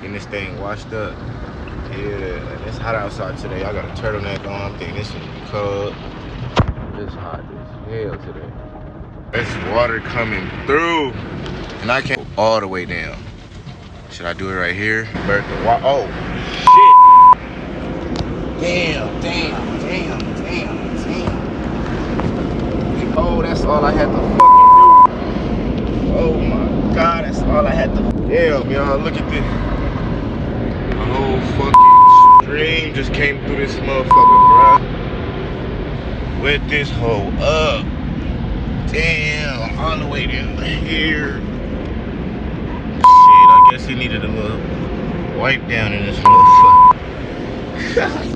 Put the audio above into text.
Getting this thing washed up. Yeah, and it's hot outside today. I got a turtleneck on. I'm thinking this is cold. It's hot as hell today. There's water coming through, and I can't go all the way down. Should I do it right here? Oh, shit. Damn. Oh, that's all I had to fucking do. Oh my God, that's all I had to. Damn, y'all, look at this. The whole fucking stream just came through this motherfucker, bruh. Wet this hole up. Damn, all the way down here. Shit, I guess he needed a little wipe down in this motherfucker.